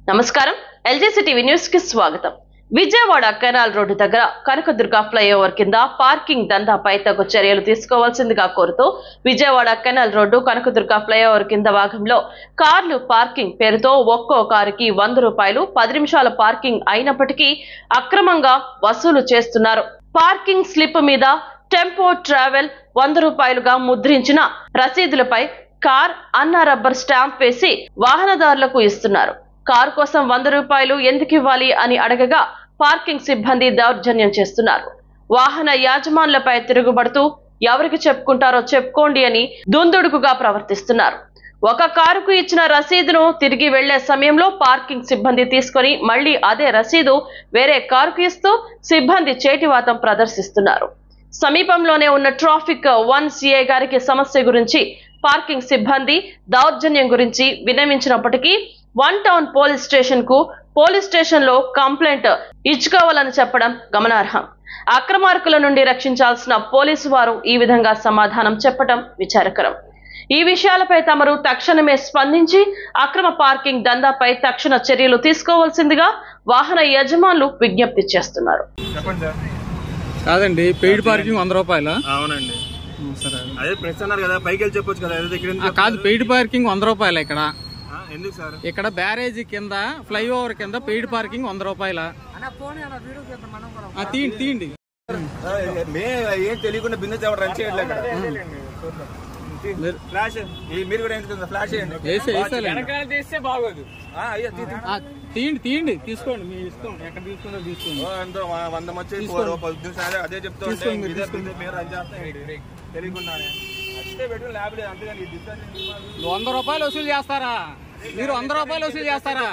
నమస్కారం LGC TV news కి స్వాగతం। విజయవాడ కెనాల్ రోడ్డు దగ్గర కనకదుర్గ ఫ్లైఓవర్ కింద పార్కింగ్ దందాపై తగు చర్యలు తీసుకోవాల్సిందిగా కోరుతూ Vijayawada canal road Kanakadurga flyover కింద భాగంలో కార్లు పార్కింగ్ పేరుతో ఒక్కో కారుకి 100 రూపాయలు 10 నిమిషాల పార్కింగ్ అయినప్పటికీ అక్రమంగా వసూలు చేస్తున్నారు। పార్కింగ్ స్లిప్ మీద టెంపో ట్రావెల్ 100 రూపాయలుగా ముద్రించిన రసీదులపై కార్ అన్న రబ్బర్ స్టాంప్ వేసి వాహనదారులకు ఇస్తున్నారు। కారు కోసం 100 రూపాయలు ఎందుకు ఇవ్వాలి అని అడగగా పార్కింగ్ సిబ్బంది దౌర్జన్యం చేస్తున్నారు। వాహన యాజమానులపై తిరుగుబడుతూ ఎవరికి చెప్పుకుంటారో చెప్పుకోండి అని దుందుడుకుగా ప్రవర్తిస్తున్నారు। ఒక కారుకు ఇచ్చిన రసీదును తిరిగి వెళ్లే సమయంలో పార్కింగ్ సిబ్బంది తీసుకొని మళ్లీ అదే రసీదు వేరే కారుకు ఇస్తూ సిబ్బంది చేటివాతం ప్రదర్శిస్తున్నారు। సమీపంలోనే ఉన్న ట్రాఫిక్ 1 సిఐ గారికి సమస్య గురించి పార్కింగ్ సిబ్బంది దౌర్జన్యం గురించి విన్నవించినప్పటికీ 1 టౌన్ పోలీస్ స్టేషన్ లో కంప్లైంట్ ఇచ్చుకోవాలని చెప్పడం గమనార్హం। అక్రమార్కుల నుండి రక్షించాల్సిన పోలీసు వారు ఈ విధంగా సమాధానం చెప్పడం విచారకరం। ఈ విషయాలపై తమరు తక్షణమే స్పందించి అక్రమ పార్కింగ్ దందాపై తక్షణ చర్యలు తీసుకోవాల్సిందిగా వాహన యజమానులు విజ్ఞప్తి చేస్తున్నారు। కాదండి, పెయిడ్ పార్కింగ్ 100 రూపాయలు? అవునండి, అదే ప్రెస్ అన్నారు కదా, పైకి వెళ్ళి చెప్పొచ్చు కదా। కాదు, పెయిడ్ పార్కింగ్ 100 రూపాయలు ఇక్కడ ఎందుకు సార్? ఇక్కడ బ్యారేజీ కింద ఫ్లైఓవర్ కింద పెయిడ్ పార్కింగ్ 100 రూపాయల? తీయండి ఏం తెలియకుండా బిజినెస్ ఎవరు రన్ చేయట్లేదు। ఫ్లాష్ మీరు కూడా ఎందుకు ఫ్లాష్ తీయండి, తీసుకోండి, మీ ఇష్టం, ఎక్కడ తీసుకుందో తీసుకోండి। 100 వచ్చి అదే చెప్తాను తెలియకుండా 100 రూపాయలు వసూలు చేస్తారా? మీరు 100 రూపాయలు వసూలు చేస్తారా?